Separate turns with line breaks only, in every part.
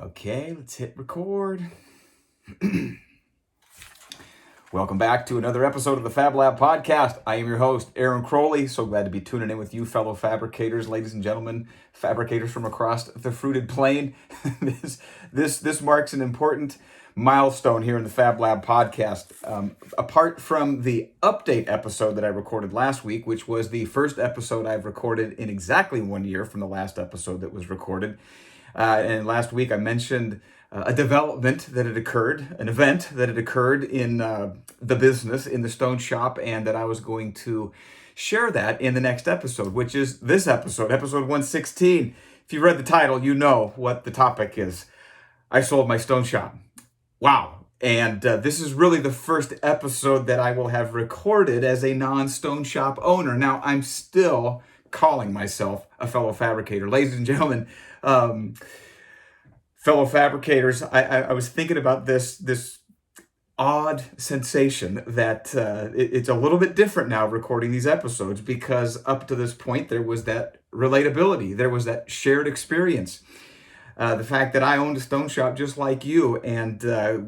Okay, let's hit record. Welcome back to another episode of the Fab Lab podcast. I am your host, Aaron Crowley. So glad to be tuning in with you, fellow fabricators, ladies and gentlemen, fabricators from across the fruited plain. This marks an important milestone here in the Fab Lab podcast. Apart from the update episode that I recorded last week, which was the first episode I've recorded in exactly 1 year from the last episode that was recorded. And last week I mentioned a development that had occurred, an event that had occurred in the business, in the stone shop, and that I was going to share that in the next episode, which is this episode, episode 116. If you read the title, you know what the topic is. I sold my stone shop. Wow. And this is really the first episode that I will have recorded as a non-stone shop owner. Now, I'm still calling myself a fellow fabricator. Ladies and gentlemen, fellow fabricators, I was thinking about this odd sensation that it's a little bit different now recording these episodes, because up to this point there was that relatability, there was that shared experience. The fact that I owned a stone shop just like you, and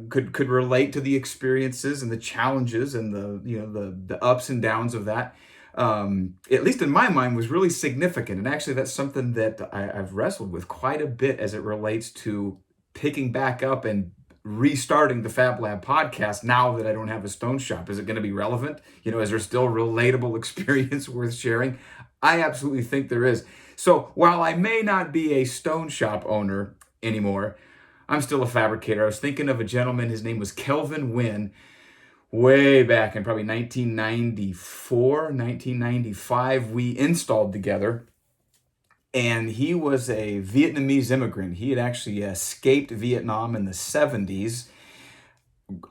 could relate to the experiences and the challenges and the ups and downs of that, at least in my mind, was really significant. And actually, that's something that I've wrestled with quite a bit as it relates to picking back up and restarting the Fab Lab podcast now that I don't have a stone shop. Is it going to be relevant? Is there still relatable experience worth sharing? I absolutely think there is. So while I may not be a stone shop owner anymore, I'm still a fabricator. I was thinking of a gentleman, his name was Kelvin Nguyen, way back in probably 1994, 1995, we installed together. And he was a Vietnamese immigrant. He had actually escaped Vietnam in the 70s.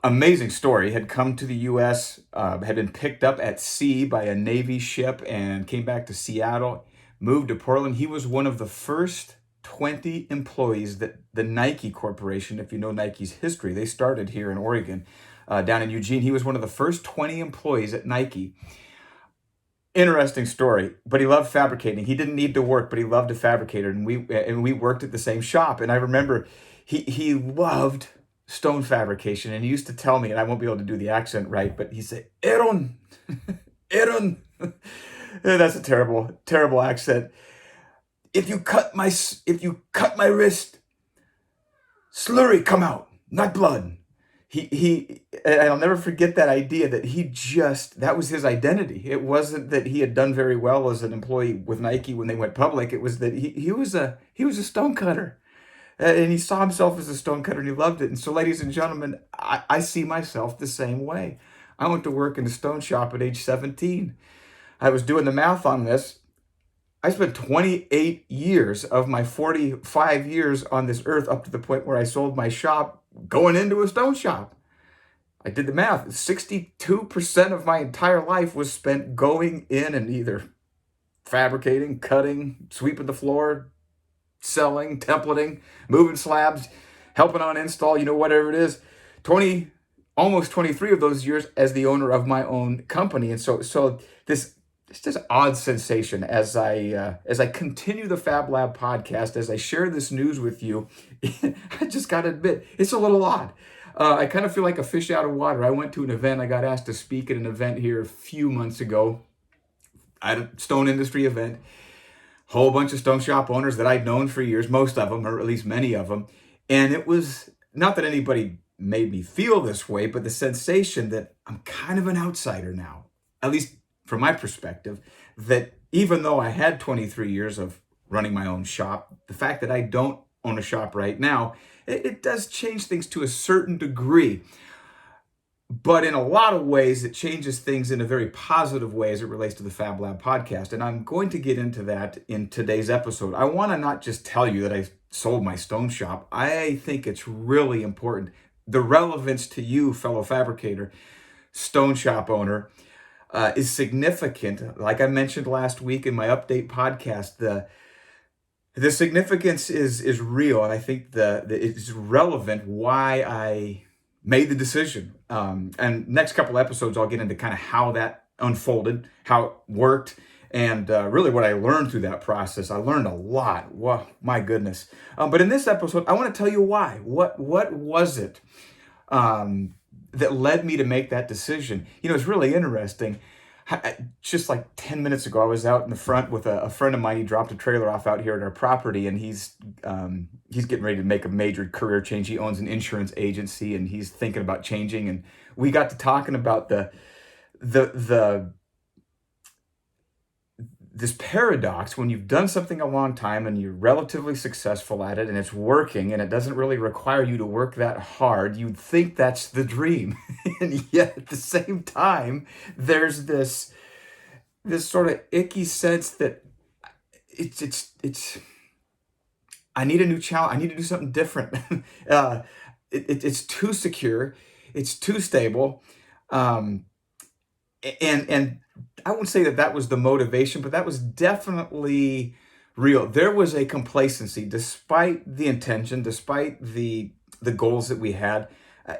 Amazing story. Had come to the U.S., had been picked up at sea by a Navy ship and came back to Seattle, moved to Portland. He was one of the first 20 employees that the Nike Corporation, if you know Nike's history, they started here in Oregon, down in Eugene. He was one of the first 20 employees at Nike. Interesting story, but he loved fabricating. He didn't need to work, but he loved to fabricate, and we worked at the same shop. And I remember he loved stone fabrication, and he used to tell me, and I won't be able to do the accent right, but he said, "Aaron, Aaron," that's a terrible accent. If you cut my wrist, slurry come out, not blood." And I'll never forget that idea that that was his identity. It wasn't that he had done very well as an employee with Nike when they went public. It was that he was a stone cutter, and he saw himself as a stone cutter, and he loved it. And so, ladies and gentlemen, I see myself the same way. I went to work in a stone shop at age 17. I was doing the math on this. I spent 28 years of my 45 years on this earth, up to the point where I sold my shop, going into a stone shop. I did the math. 62% of my entire life was spent going in and either fabricating, cutting, sweeping the floor, selling, templating, moving slabs, helping on install, whatever it is. Almost 23 of those years as the owner of my own company. And so this it's just an odd sensation as I continue the Fab Lab podcast, as I share this news with you. I just got to admit, it's a little odd. I kind of feel like a fish out of water. I went to an event. I got asked to speak at an event here a few months ago, at a stone industry event. Whole bunch of stone shop owners that I'd known for years, most of them, or at least many of them. And it was not that anybody made me feel this way, but the sensation that I'm kind of an outsider now, at least from my perspective, that even though I had 23 years of running my own shop, the fact that I don't own a shop right now, it does change things to a certain degree. But in a lot of ways, it changes things in a very positive way as it relates to the Fab Lab podcast. And I'm going to get into that in today's episode. I want to not just tell you that I sold my stone shop. I think it's really important. The relevance to you, fellow fabricator, stone shop owner, is significant. Like I mentioned last week in my update podcast, the significance is real, and I think it's relevant why I made the decision. And next couple episodes, I'll get into kind of how that unfolded, how it worked, And really what I learned through that process, I learned a lot. Wow, my goodness. But in this episode, I want to tell you why. What was it that led me to make that decision? It's really interesting. Just like 10 minutes ago, I was out in the front with a friend of mine. He dropped a trailer off out here at our property, and he's getting ready to make a major career change. He owns an insurance agency, and he's thinking about changing. And we got to talking about the this paradox when you've done something a long time and you're relatively successful at it and it's working and it doesn't really require you to work that hard. You'd think that's the dream. And yet at the same time, there's this sort of icky sense that it's I need a new challenge. I need to do something different. It's too secure. It's too stable. And I wouldn't say that was the motivation, but that was definitely real. There was a complacency, despite the intention, despite the goals that we had.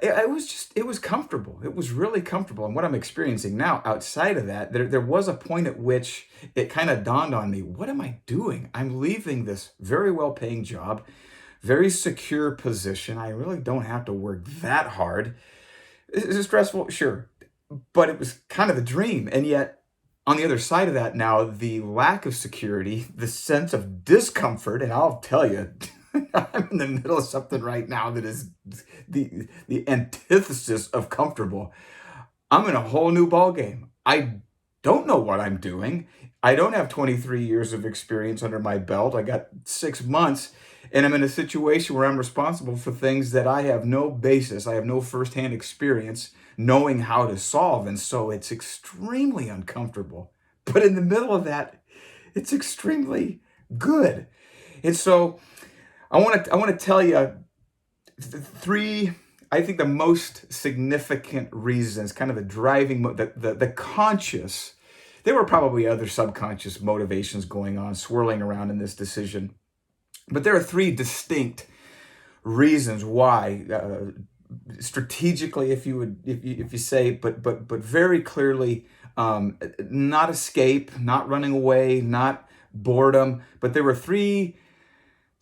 It was comfortable. It was really comfortable. And what I'm experiencing now, outside of that, there was a point at which it kind of dawned on me: what am I doing? I'm leaving this very well-paying job, very secure position. I really don't have to work that hard. Is it stressful? Sure. But it was kind of the dream. And yet, on the other side of that now, the lack of security, the sense of discomfort, and I'll tell you, I'm in the middle of something right now that is the antithesis of comfortable. I'm in a whole new ballgame. I don't know what I'm doing. I don't have 23 years of experience under my belt. I got 6 months, and I'm in a situation where I'm responsible for things that I have no basis. I have no firsthand experience knowing how to solve. And so it's extremely uncomfortable. But in the middle of that, it's extremely good. And so I want to tell you three, I think, the most significant reasons, kind of the driving, the conscious. There were probably other subconscious motivations going on, swirling around in this decision. But there are three distinct reasons why, strategically, if you say, but very clearly, not escape, not running away, not boredom. But there were three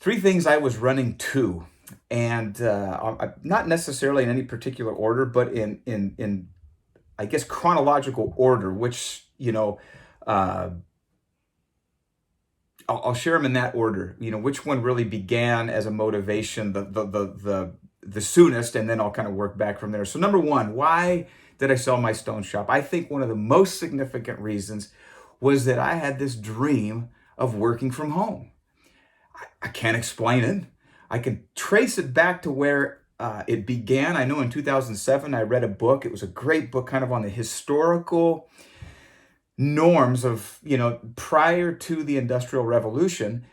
things I was running to, and not necessarily in any particular order, but in I guess chronological order, which I'll share them in that order. Which one really began as a motivation the soonest, and then I'll kind of work back from there. So number one, why did I sell my stone shop? I think one of the most significant reasons was that I had this dream of working from home. I can't explain it. I can trace it back to where it began. I know in 2007, I read a book. It was a great book, kind of on the historical norms of, prior to the Industrial Revolution,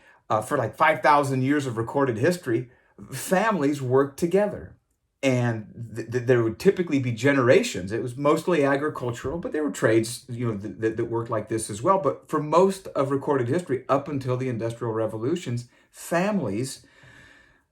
for like 5,000 years of recorded history, families worked together. And there would typically be generations. It was mostly agricultural, but there were trades, that worked like this as well. But for most of recorded history, up until the Industrial Revolutions, families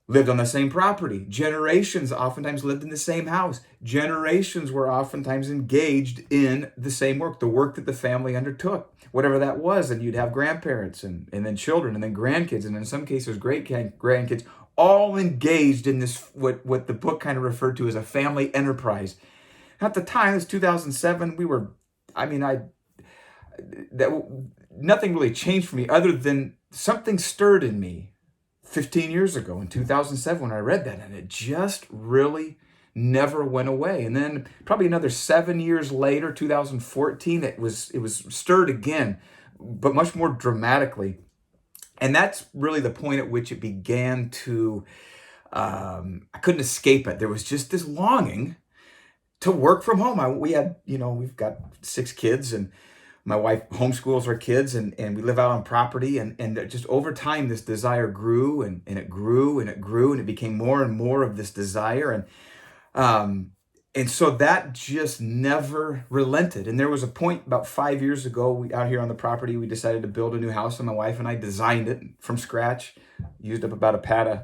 lived on the same property. Generations oftentimes lived in the same house. Generations were oftentimes engaged in the same work, the work that the family undertook, whatever that was. And you'd have grandparents and then children and then grandkids, and in some cases, great grandkids, all engaged in this, what the book kind of referred to as a family enterprise. At the time, it's 2007, nothing really changed for me other than something stirred in me 15 years ago in 2007 when I read that, and it just really never went away. And then probably another 7 years later, 2014, it was stirred again, but much more dramatically. And that's really the point at which it began to, I couldn't escape it. There was just this longing to work from home. We've got 6 kids, and my wife homeschools our kids, and we live out on property. And just over time, this desire grew, and it grew, and it grew, and it became more and more of this desire. And so that just never relented. And there was a point about 5 years ago, out here on the property, we decided to build a new house, and my wife and I designed it from scratch, used up about a pad of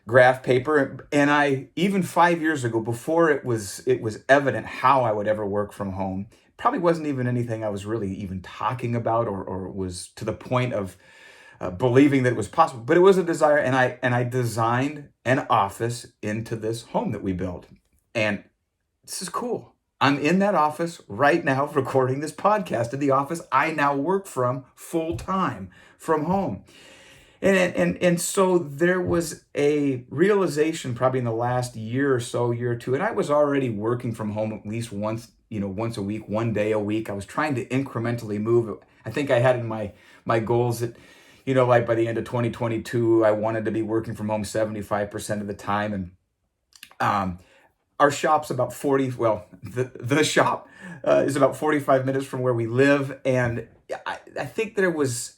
graph paper. And even 5 years ago, before it was evident how I would ever work from home, probably wasn't even anything I was really even talking about, or was to the point of believing that it was possible, but it was a desire. And I designed an office into this home that we built. And this is cool. I'm in that office right now recording this podcast in the office I now work from full time from home. And so there was a realization probably in the last year or so, year or two, and I was already working from home at least once a week, one day a week. I was trying to incrementally move. I think I had in my goals that, like by the end of 2022, I wanted to be working from home 75% of the time. And our shop's about 40, well, the shop is about 45 minutes from where we live. And I think there was,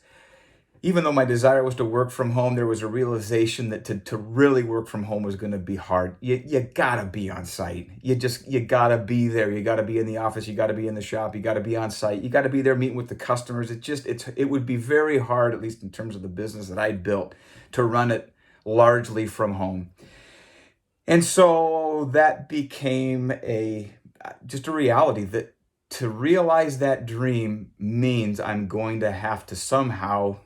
even though my desire was to work from home, there was a realization that to really work from home was going to be hard. You gotta be on site. You gotta be there. You gotta be in the office. You gotta be in the shop. You gotta be on site. You gotta be there meeting with the customers. It would be very hard, at least in terms of the business that I built, to run it largely from home. And so that became just a reality, that to realize that dream means I'm going to have to somehow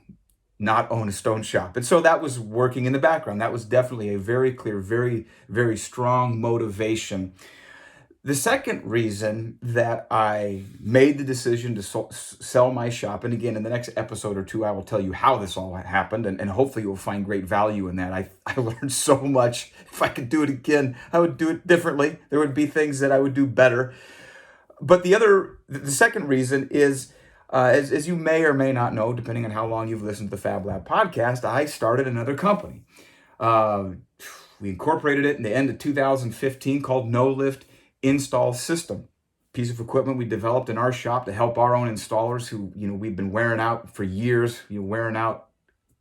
not own a stone shop. And so that was working in the background. That was definitely a very clear, very, very strong motivation. The second reason that I made the decision to sell my shop, and again, in the next episode or two, I will tell you how this all happened, and hopefully you'll find great value in that. I learned so much. If I could do it again, I would do it differently. There would be things that I would do better. But the second reason is, as you may or may not know, depending on how long you've listened to the Fab Lab podcast, I started another company. We incorporated it in the end of 2015 called No Lift Install System. Piece of equipment we developed in our shop to help our own installers who, we've been wearing out for years, wearing out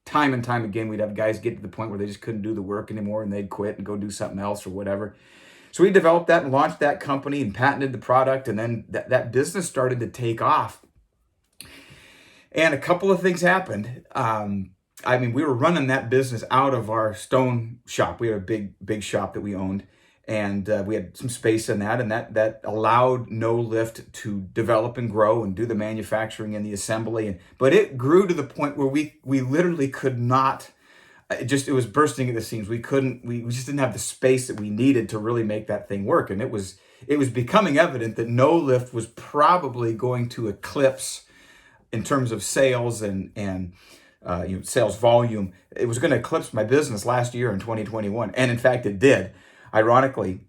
time and time again. We'd have guys get to the point where they just couldn't do the work anymore and they'd quit and go do something else or whatever. So we developed that and launched that company and patented the product, and then that business started to take off. And a couple of things happened. We were running that business out of our stone shop. We had a big shop that we owned, and we had some space in that, and that allowed No Lift to develop and grow and do the manufacturing and the assembly. But it grew to the point where we literally could not. It was bursting at the seams. We just didn't have the space that we needed to really make that thing work. And it was becoming evident that No Lift was probably going to eclipse, in terms of sales and sales volume, it was going to eclipse my business last year in 2021. And in fact, it did, ironically.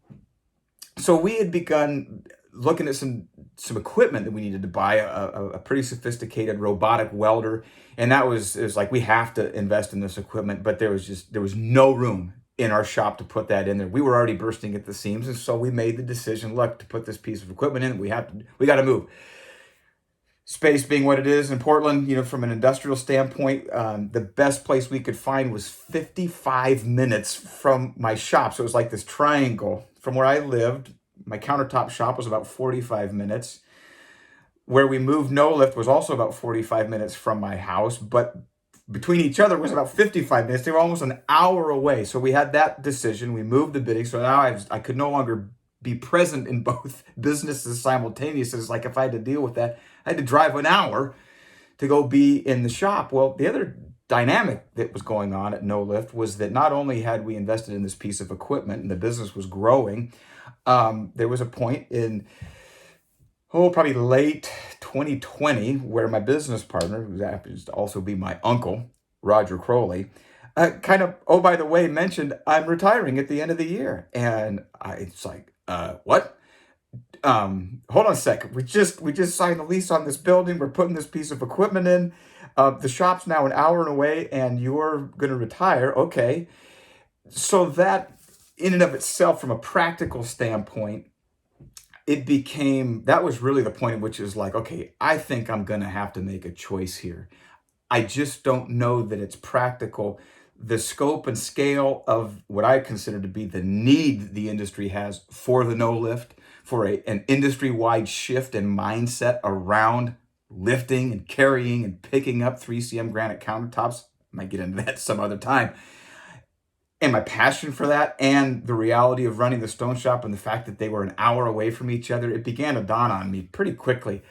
So we had begun looking at some equipment that we needed to buy, a pretty sophisticated robotic welder. And it was like, we have to invest in this equipment, but there was no room in our shop to put that in there. We were already bursting at the seams. And so we made the decision, look, to put this piece of equipment in, we got to move. Space being what it is in Portland, from an industrial standpoint, the best place we could find was 55 minutes from my shop. So it was like this triangle from where I lived. My countertop shop was about 45 minutes. Where we moved No Lift was also about 45 minutes from my house, but between each other was about 55 minutes. They were almost an hour away. So we had that decision. We moved the bidding. So now I could no longer be present in both businesses simultaneously. It's like if I had to deal with that, I had to drive an hour to go be in the shop. Well, the other dynamic that was going on at No Lift was that not only had we invested in this piece of equipment and the business was growing, there was a point in, probably late 2020, where my business partner, who happens to also be my uncle, Roger Crowley, kind of, by the way, mentioned I'm retiring at the end of the year. And it's like, what? Hold on a second. We just signed a lease on this building. We're putting this piece of equipment in. The shop's now an hour away, and you're going to retire. Okay. So that, in and of itself, from a practical standpoint, that was really the point at which it was like, okay, I think I'm going to have to make a choice here. I just don't know that it's practical. The scope and scale of what I consider to be the need the industry has for the No Lift, for an industry-wide shift in mindset around lifting and carrying and picking up 3cm granite countertops. I might get into that some other time. and my passion for that and the reality of running the stone shop and the fact that they were an hour away from each other, it began to dawn on me pretty quickly.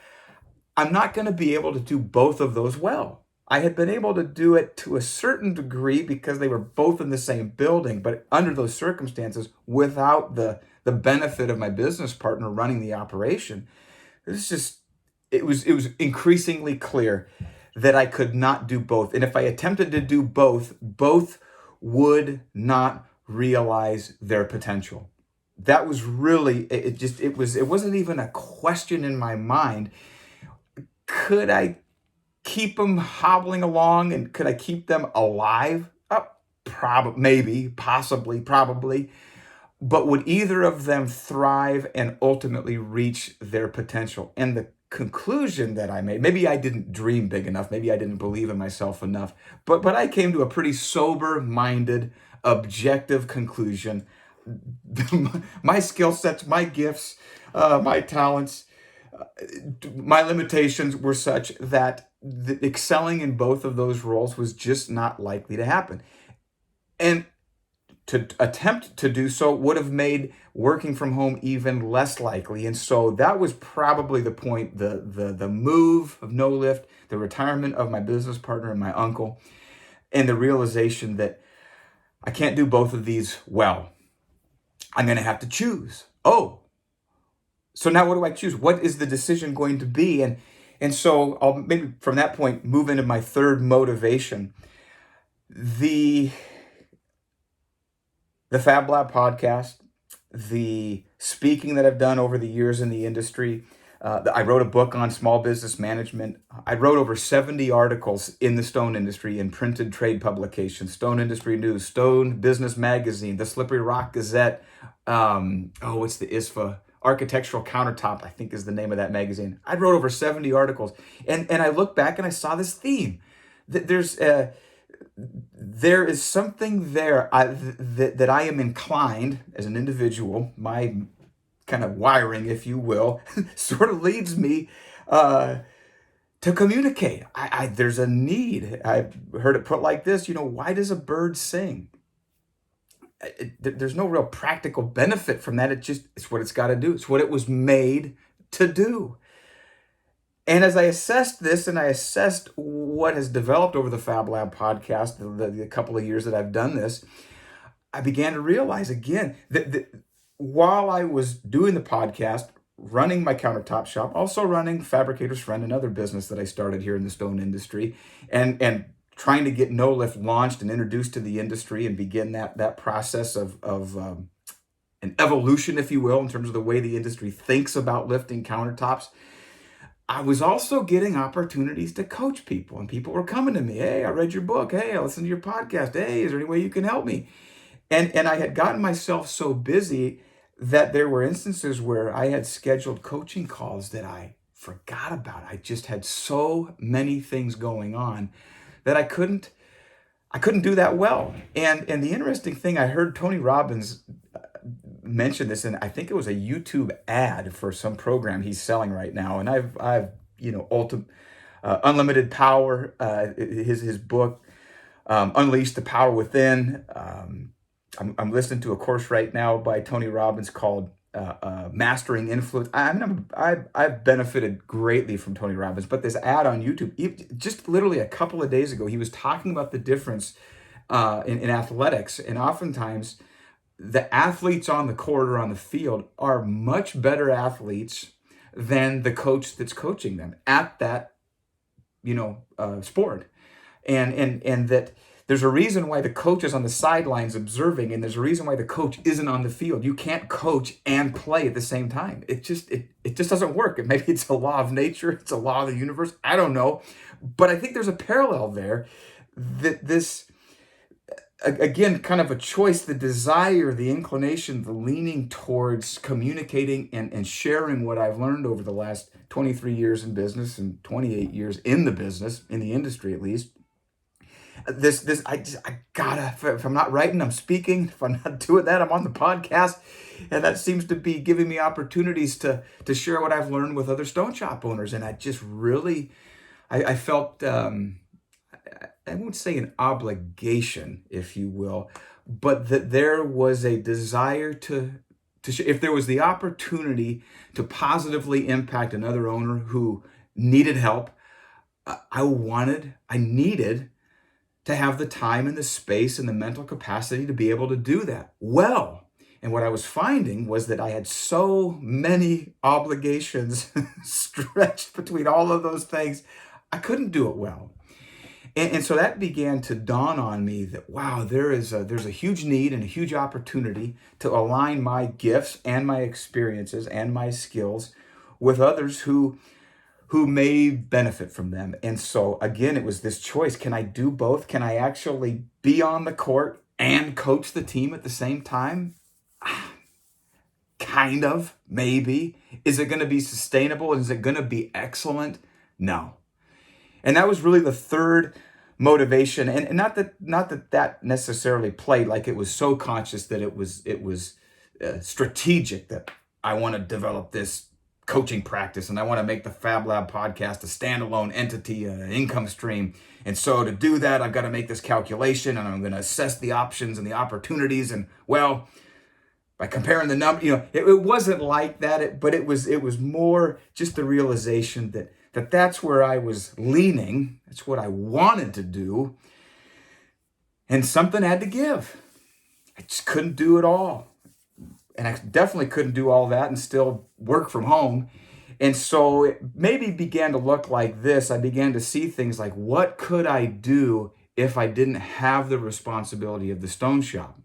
I'm not going to be able to do both of those well. I had been able to do it to a certain degree because they were both in the same building, but under those circumstances, without the benefit of my business partner running the operation, it was just it was increasingly clear that I could not do both. And if I attempted to do both would not realize their potential. That was really it wasn't even a question in my mind. Could I keep them hobbling along and could I keep them alive? Probably, maybe, possibly, probably. But would either of them thrive and ultimately reach their potential? And the conclusion that I made, maybe I didn't dream big enough, maybe I didn't believe in myself enough, but I came to a pretty sober-minded, objective conclusion. My skill sets, my gifts, my talents, my limitations were such that excelling in both of those roles was just not likely to happen. And to attempt to do so would have made working from home even less likely. And so that was probably the point, the move of No Lift, the retirement of my business partner and my uncle, and the realization that I can't do both of these well. I'm going to have to choose. Oh, so now what do I choose? What is the decision going to be? And so I'll maybe from that point move into my third motivation. The Fab Lab podcast, the speaking that I've done over the years in the industry. I wrote a book on small business management. I wrote over 70 articles in the stone industry in printed trade publications, Stone Industry News, Stone Business Magazine, the Slippery Rock Gazette. What's the ISFA? Architectural Countertop, I think is the name of that magazine. I wrote over 70 articles. And I look back and I saw this theme. There is something there that I am inclined as an individual, my kind of wiring, if you will, sort of leads me to communicate. There's a need. I've heard it put like this, why does a bird sing? There's no real practical benefit from that. It's what it's got to do. It's what it was made to do. And as I assessed this and I assessed what has developed over the Fab Lab podcast, the couple of years that I've done this, I began to realize again that while I was doing the podcast, running my countertop shop, also running Fabricator's Friend, another business that I started here in the stone industry, and trying to get No Lift launched and introduced to the industry and begin that process of an evolution, if you will, in terms of the way the industry thinks about lifting countertops, I was also getting opportunities to coach people, and people were coming to me. Hey, I read your book. Hey, I listened to your podcast. Hey, is there any way you can help me? And I had gotten myself so busy that there were instances where I had scheduled coaching calls that I forgot about. I just had so many things going on that I couldn't do that well. And the interesting thing, I heard Tony Robbins mention this, and I think it was a YouTube ad for some program he's selling right now. And I've Unlimited Power, his book, Unleash the Power Within. I'm listening to a course right now by Tony Robbins called Mastering Influence. I've benefited greatly from Tony Robbins, but this ad on YouTube, just literally a couple of days ago, he was talking about the difference in athletics, and oftentimes the athletes on the court or on the field are much better athletes than the coach that's coaching them at that sport, and that there's a reason why the coach is on the sidelines observing, and there's a reason why the coach isn't on the field. You can't coach and play at the same time. It just doesn't work. And maybe it's a law of nature, it's a law of the universe. I don't know, but I think there's a parallel there. That this, again, kind of a choice, the desire, the inclination, the leaning towards communicating and sharing what I've learned over the last 23 years in business and 28 years in the business, in the industry at least. I gotta, if I'm not writing, I'm speaking. If I'm not doing that, I'm on the podcast. And that seems to be giving me opportunities to share what I've learned with other stone shop owners. And I just really, I felt, I won't say an obligation, if you will, but that there was a desire if there was the opportunity to positively impact another owner who needed help, I needed to have the time and the space and the mental capacity to be able to do that well. And what I was finding was that I had so many obligations stretched between all of those things, I couldn't do it well. And so that began to dawn on me that, wow, there's a huge need and a huge opportunity to align my gifts and my experiences and my skills with others who may benefit from them. And so again, it was this choice. Can I do both? Can I actually be on the court and coach the team at the same time? Kind of, maybe. Is it going to be sustainable? Is it going to be excellent? No. And that was really the third motivation. And not that necessarily played like it was so conscious that it was strategic that I want to develop this coaching practice and I want to make the Fab Lab podcast a standalone entity, an income stream. And so to do that, I've got to make this calculation and I'm going to assess the options and the opportunities. And well, by comparing the number, it wasn't like that, but it was more just the realization that's where I was leaning. That's what I wanted to do. And something had to give. I just couldn't do it all. And I definitely couldn't do all that and still work from home. And so it maybe began to look like this. I began to see things like, what could I do if I didn't have the responsibility of the stone shop?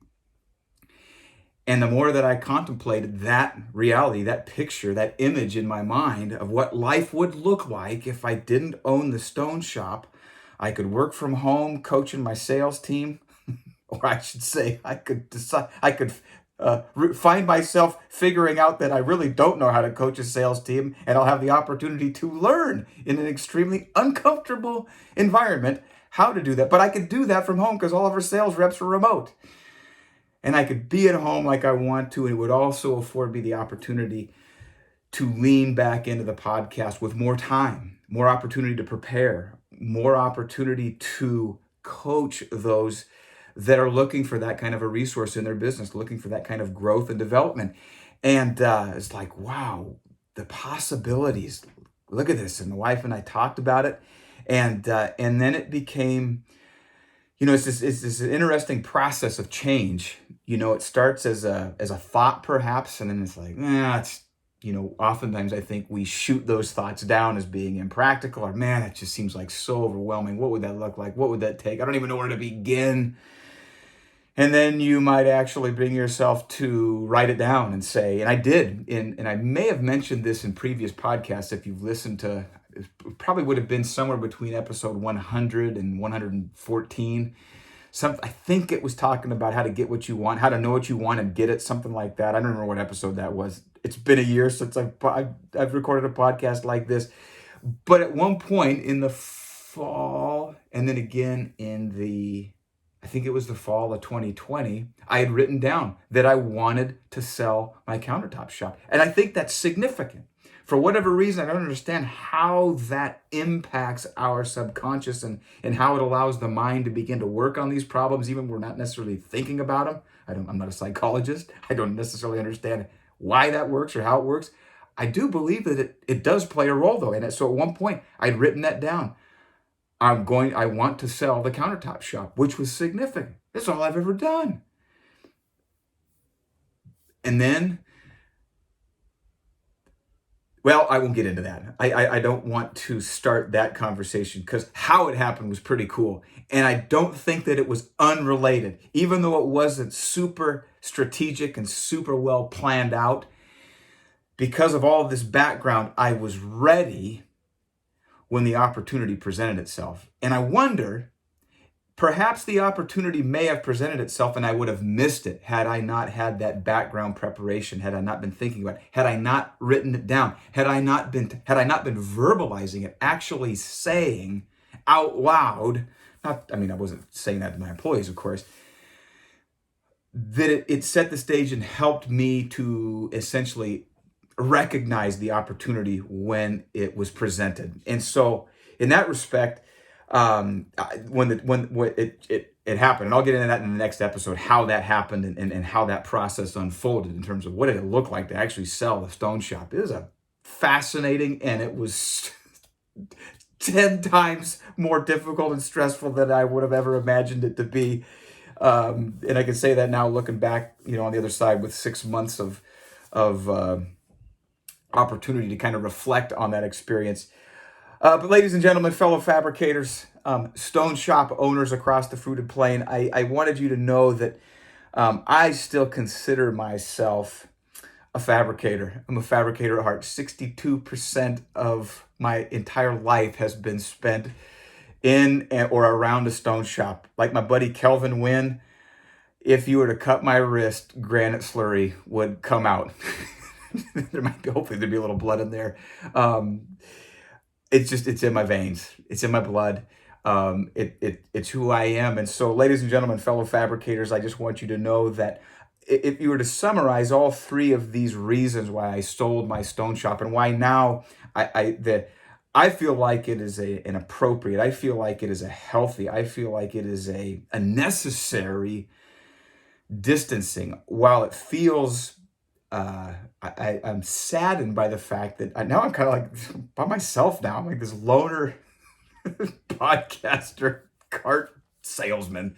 And the more that I contemplated that reality, that picture, that image in my mind of what life would look like if I didn't own the stone shop, I could work from home coaching my sales team, or I should say, I could find myself figuring out that I really don't know how to coach a sales team, and I'll have the opportunity to learn in an extremely uncomfortable environment how to do that. But I could do that from home because all of our sales reps are remote. And I could be at home like I want to, and it would also afford me the opportunity to lean back into the podcast with more time, more opportunity to prepare, more opportunity to coach those that are looking for that kind of a resource in their business, looking for that kind of growth and development. And it's like, wow, the possibilities. Look at this. And the wife and I talked about it. And then it became, it's this interesting process of change. It starts as a thought perhaps, and then it's like, oftentimes I think we shoot those thoughts down as being impractical, or man, it just seems like so overwhelming. What would that look like? What would that take? I don't even know where to begin. And then you might actually bring yourself to write it down and say, and I did, and I may have mentioned this in previous podcasts if you've listened to, it probably would have been somewhere between episode 100 and 114. I think it was talking about how to get what you want, how to know what you want and get it, something like that. I don't remember what episode that was. It's been a year since I've recorded a podcast like this. But at one point in the fall, and then again I think it was the fall of 2020, I had written down that I wanted to sell my countertop shop. And I think that's significant. For whatever reason, I don't understand how that impacts our subconscious and how it allows the mind to begin to work on these problems, even when we're not necessarily thinking about them. I'm not a psychologist. I don't necessarily understand why that works or how it works. I do believe that it does play a role, though. And so at one point, I'd written that down. I want to sell the countertop shop, which was significant. That's all I've ever done. And then, well, I won't get into that. I don't want to start that conversation because how it happened was pretty cool. And I don't think that it was unrelated, even though it wasn't super strategic and super well planned out. Because of all of this background, I was ready when the opportunity presented itself. And I wonder, perhaps the opportunity may have presented itself and I would have missed it had I not had that background preparation, had I not been thinking about it, had I not written it down, had I not been verbalizing it, actually saying out loud, I wasn't saying that to my employees, of course, that it set the stage and helped me to essentially recognize the opportunity when it was presented. And so in that respect, When it happened, and I'll get into that in the next episode, how that happened and how that process unfolded in terms of what did it look like to actually sell the Stone Shop. It was a fascinating, and it was 10 times more difficult and stressful than I would have ever imagined it to be. And I can say that now, looking back, on the other side with 6 months of opportunity to kind of reflect on that experience. But ladies and gentlemen, fellow fabricators, stone shop owners across the fruited plain, I wanted you to know that I still consider myself a fabricator. I'm a fabricator at heart. 62% of my entire life has been spent in or around a stone shop. Like my buddy Kelvin Wynn, if you were to cut my wrist, granite slurry would come out. Hopefully there'd be a little blood in there. It's in my veins. It's in my blood. It's who I am. And so, ladies and gentlemen, fellow fabricators, I just want you to know that if you were to summarize all three of these reasons why I sold my stone shop and why now I feel like it is an appropriate, I feel like it is a healthy, I feel like it is a necessary distancing. While it feels, I'm saddened by the fact that now I'm kind of like by myself now. I'm like this loner podcaster, cart salesman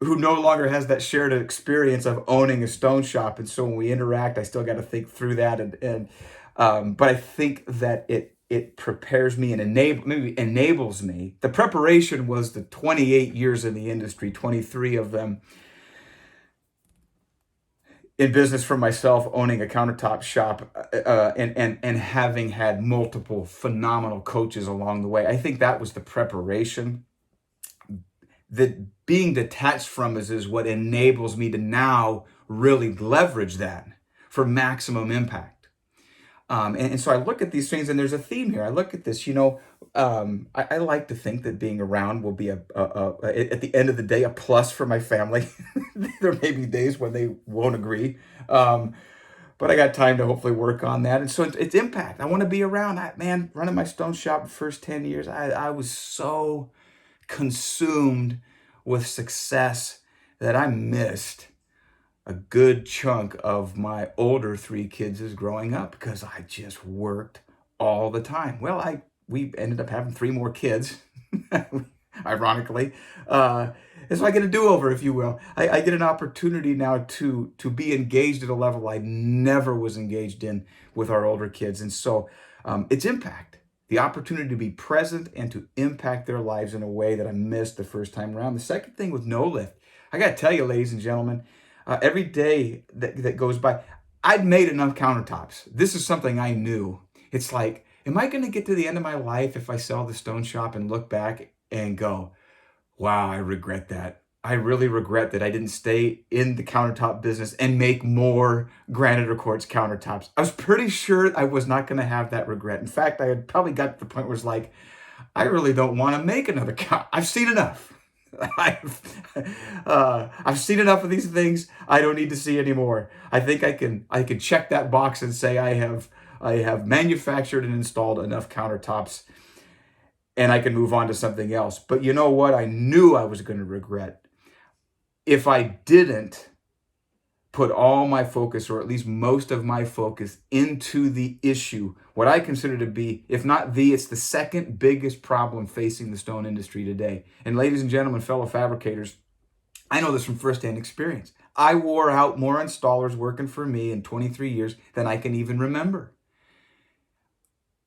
who no longer has that shared experience of owning a stone shop. And so when we interact, I still got to think through that. But I think that it prepares me and maybe enables me. The preparation was the 28 years in the industry, 23 of them in business for myself, owning a countertop shop, and having had multiple phenomenal coaches along the way. I think that was the preparation. That being detached from is what enables me to now really leverage that for maximum impact. And so I look at these things, and there's a theme here. I look at this, I like to think that being around will be at the end of the day, a plus for my family. There may be days when they won't agree. But I got time to hopefully work on that. And so it's impact. I want to be around. Running my stone shop the first 10 years, I was so consumed with success that I missed a good chunk of my older 3 kids as growing up because I just worked all the time. Well, we ended up having 3 more kids, ironically. And so I get a do-over, if you will. I get an opportunity now to be engaged at a level I never was engaged in with our older kids. And so it's impact. The opportunity to be present and to impact their lives in a way that I missed the first time around. The second thing with no lift, I got to tell you, ladies and gentlemen, every day that goes by, I'd made enough countertops. This is something I knew. It's like, am I going to get to the end of my life if I sell the stone shop and look back and go, wow, I regret that. I really regret that I didn't stay in the countertop business and make more granite or quartz countertops. I was pretty sure I was not going to have that regret. In fact, I had probably got to the point where it's like, I really don't want to make another I've seen enough. I've seen enough of these things. I don't need to see anymore. I think I can check that box and say I have manufactured and installed enough countertops, and I can move on to something else. But you know what? I knew I was going to regret if I didn't put all my focus, or at least most of my focus, into the issue, what I consider to be, if not it's the second biggest problem facing the stone industry today. And ladies and gentlemen, fellow fabricators, I know this from firsthand experience. I wore out more installers working for me in 23 years than I can even remember.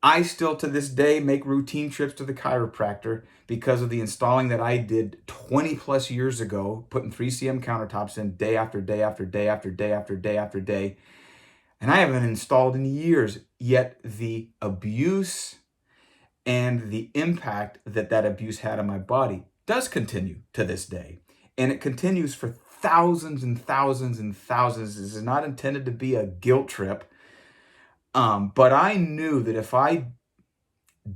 I still to this day make routine trips to the chiropractor because of the installing that I did 20 plus years ago, putting 3cm countertops in day after day after day after day after day after day. And I haven't installed in years, yet the abuse and the impact that abuse had on my body does continue to this day. And it continues for thousands and thousands and thousands. This is not intended to be a guilt trip. But I knew that if I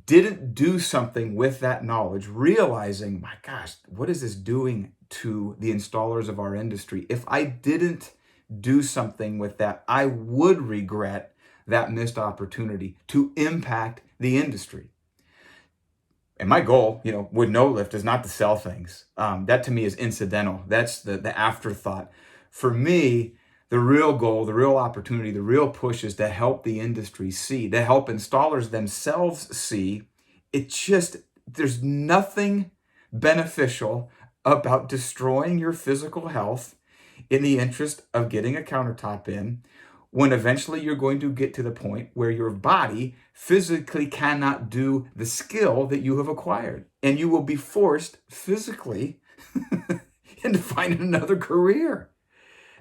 didn't do something with that knowledge, realizing, my gosh, what is this doing to the installers of our industry? If I didn't do something with that, I would regret that missed opportunity to impact the industry. And my goal, with no lift is not to sell things. That to me is incidental. That's the afterthought. For me, the real goal, the real opportunity, the real push is to help the industry see, to help installers themselves see. There's nothing beneficial about destroying your physical health in the interest of getting a countertop in, when eventually you're going to get to the point where your body physically cannot do the skill that you have acquired. And you will be forced physically into finding another career.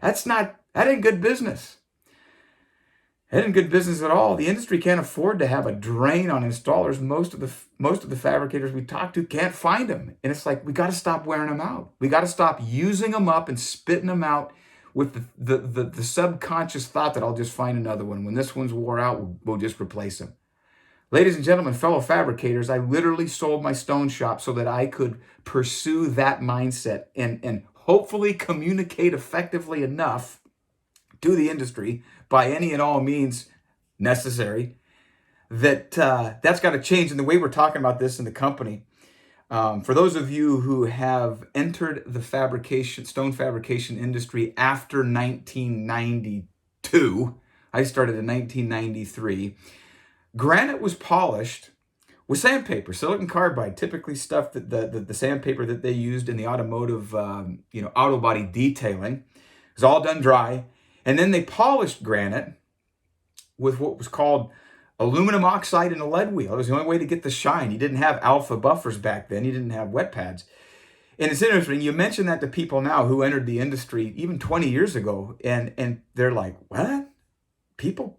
That ain't good business. That ain't good business at all. The industry can't afford to have a drain on installers. Most of the fabricators we talk to can't find them. And it's like, we got to stop wearing them out. We got to stop using them up and spitting them out with the subconscious thought that I'll just find another one. When this one's wore out, we'll just replace them. Ladies and gentlemen, fellow fabricators, I literally sold my stone shop so that I could pursue that mindset and hopefully communicate effectively enough to the industry by any and all means necessary that that's got to change. And the way we're talking about this in the company, for those of you who have entered the stone fabrication industry after 1992, I started in 1993, granite was polished with sandpaper, silicon carbide, typically stuff that the sandpaper that they used in the automotive, auto body detailing. It was all done dry. And then they polished granite with what was called aluminum oxide and a lead wheel. It was the only way to get the shine. You didn't have alpha buffers back then. You didn't have wet pads. And it's interesting, you mention that to people now who entered the industry even 20 years ago, and they're like, what? People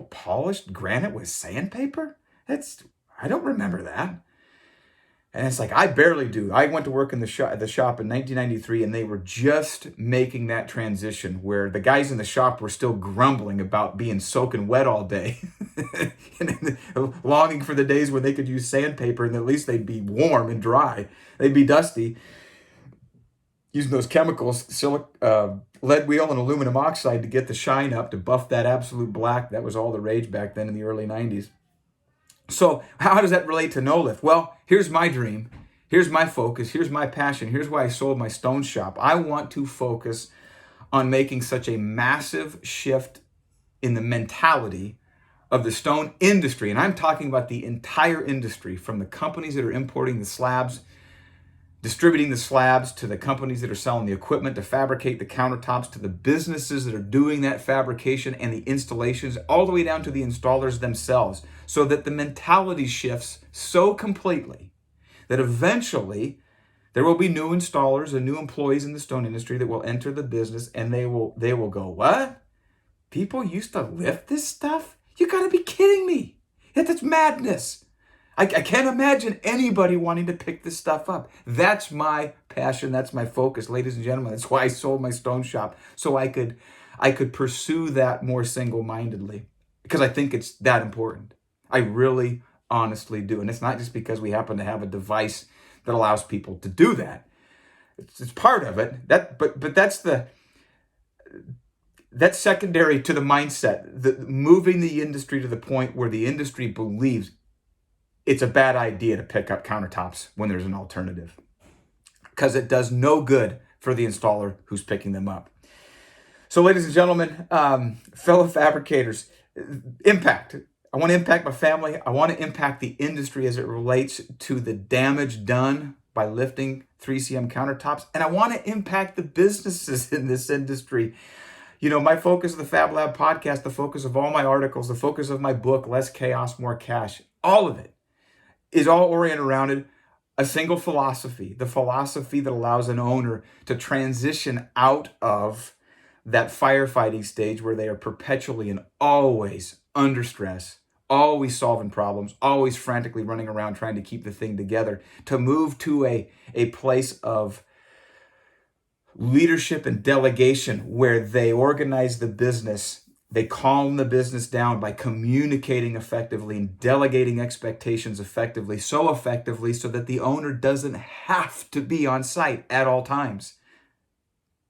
polished granite with sandpaper? I don't remember that. And it's like, I barely do. I went to work in the shop in 1993, and they were just making that transition where the guys in the shop were still grumbling about being soaking wet all day and longing for the days when they could use sandpaper and at least they'd be warm and dry. They'd be dusty. Using those chemicals, lead wheel and aluminum oxide to get the shine up, to buff that absolute black. That was all the rage back then in the early 90s. So how does that relate to no lift? Well, here's my dream. Here's my focus. Here's my passion. Here's why I sold my stone shop. I want to focus on making such a massive shift in the mentality of the stone industry. And I'm talking about the entire industry, from the companies that are importing the slabs, distributing the slabs, to the companies that are selling the equipment to fabricate the countertops, to the businesses that are doing that fabrication and the installations, all the way down to the installers themselves, so that the mentality shifts so completely that eventually there will be new installers and new employees in the stone industry that will enter the business, and they will go, what? People used to lift this stuff? You gotta be kidding me. That's madness. I can't imagine anybody wanting to pick this stuff up. That's my passion. That's my focus, ladies and gentlemen. That's why I sold my stone shop, so I could pursue that more single-mindedly, because I think it's that important. I really, honestly do. And it's not just because we happen to have a device that allows people to do that. It's part of it. But that's secondary to the mindset, moving the industry to the point where the industry believes it's a bad idea to pick up countertops when there's an alternative, because it does no good for the installer who's picking them up. So, ladies and gentlemen, fellow fabricators, impact. I want to impact my family. I want to impact the industry as it relates to the damage done by lifting 3cm countertops. And I want to impact the businesses in this industry. My focus of the Fab Lab podcast, the focus of all my articles, the focus of my book, Less Chaos, More Cash, all of it is all oriented around a single philosophy, the philosophy that allows an owner to transition out of that firefighting stage where they are perpetually and always under stress, always solving problems, always frantically running around trying to keep the thing together, to move to a place of leadership and delegation where they organize the business. They calm the business down by communicating effectively and delegating expectations effectively so that the owner doesn't have to be on site at all times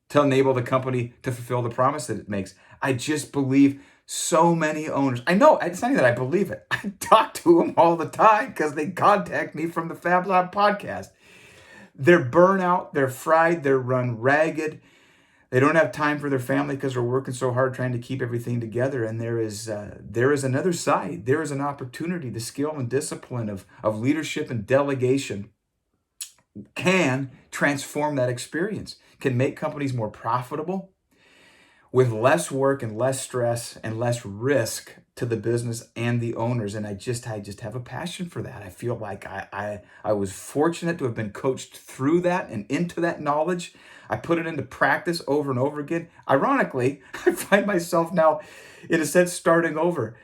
to enable the company to fulfill the promise that it makes. I just believe So many owners. I know, it's not that I believe it. I talk to them all the time because they contact me from the Fab Lab podcast. They're burnout, they're fried, they're run ragged. They don't have time for their family because they're working so hard trying to keep everything together. And there is another side. There is an opportunity. The skill and discipline of leadership and delegation can transform that experience, can make companies more profitable with less work and less stress and less risk to the business and the owners. And I just have a passion for that. I feel like I was fortunate to have been coached through that and into that knowledge. I put it into practice over and over again. Ironically, I find myself now, in a sense, starting over,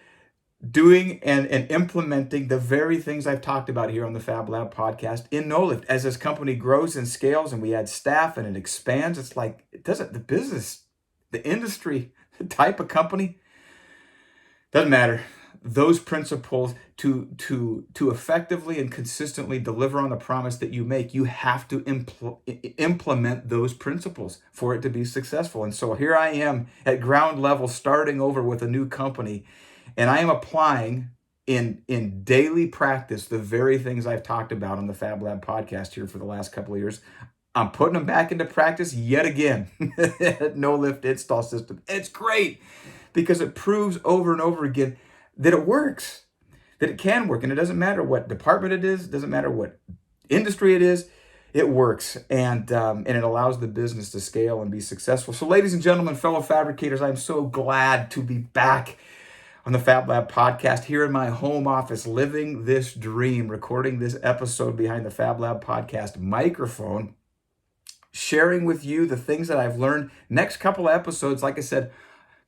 doing and implementing the very things I've talked about here on the Fab Lab podcast in No Lift. As this company grows and scales and we add staff and it expands, it's like, the business, the industry, the type of company, doesn't matter. Those principles to effectively and consistently deliver on the promise that you make, you have to implement those principles for it to be successful. And so here I am at ground level, starting over with a new company, and I am applying in daily practice the very things I've talked about on the Fab Lab podcast here for the last couple of years. I'm putting them back into practice yet again at No Lift Install System. It's great because it proves over and over again that it works, that it can work. And it doesn't matter what department it is, it doesn't matter what industry it is, it works. And it allows the business to scale and be successful. So ladies and gentlemen, fellow fabricators, I'm so glad to be back on the Fab Lab podcast here in my home office, living this dream, recording this episode behind the Fab Lab podcast microphone, sharing with you the things that I've learned. Next couple of episodes, like I said,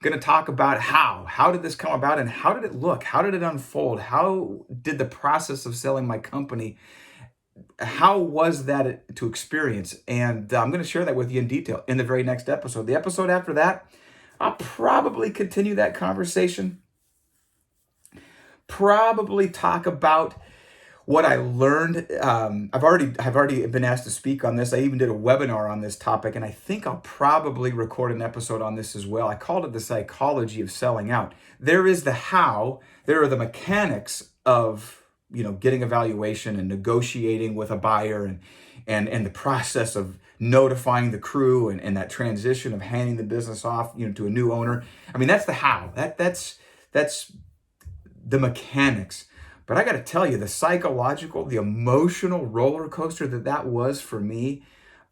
going to talk about how did this come about and how did it look? How did it unfold? How did the process of selling my company, how was that to experience? And I'm going to share that with you in detail in the very next episode. The episode after that, I'll probably continue that conversation. Probably talk about what I learned. I've already been asked to speak on this. I even did a webinar on this topic, and I think I'll probably record an episode on this as well. I called it the psychology of selling out. There is the how, there are the mechanics of, getting a valuation and negotiating with a buyer and the process of notifying the crew and that transition of handing the business off, to a new owner. I mean, that's the how. That's the mechanics. But I got to tell you, the psychological, the emotional roller coaster that was for me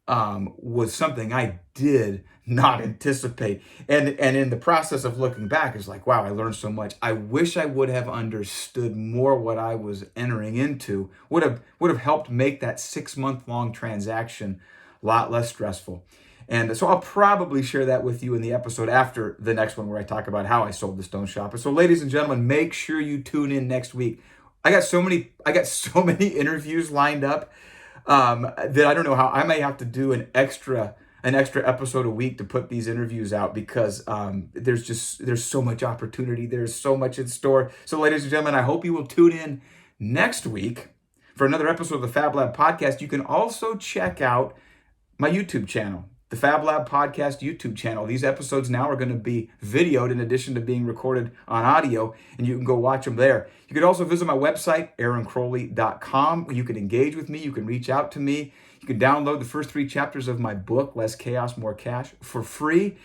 was something I did not anticipate. And in the process of looking back, it's like, wow, I learned so much. I wish I would have understood more what I was entering into. Would have helped make that 6-month-long transaction a lot less stressful. And so I'll probably share that with you in the episode after the next one where I talk about how I sold the Stone Shop. So ladies and gentlemen, make sure you tune in next week. I got so many interviews lined up that I don't know how. I may have to do an extra episode a week to put these interviews out because there's so much opportunity. There's so much in store. So ladies and gentlemen, I hope you will tune in next week for another episode of the Fab Lab podcast. You can also check out my YouTube channel, the Fab Lab podcast YouTube channel. These episodes now are going to be videoed in addition to being recorded on audio, and you can go watch them there. You can also visit my website, aaroncrowley.com, where you can engage with me. You can reach out to me. You can download the first 3 chapters of my book, Less Chaos, More Cash, for free.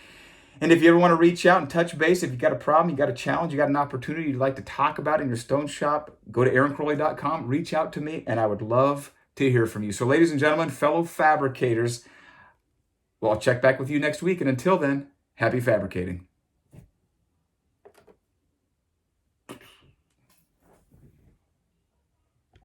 And if you ever want to reach out and touch base, if you got a problem, you got a challenge, you got an opportunity you'd like to talk about in your stone shop, go to aaroncrowley.com, reach out to me, and I would love to hear from you. So ladies and gentlemen, fellow fabricators, well, I'll check back with you next week. And until then, happy fabricating.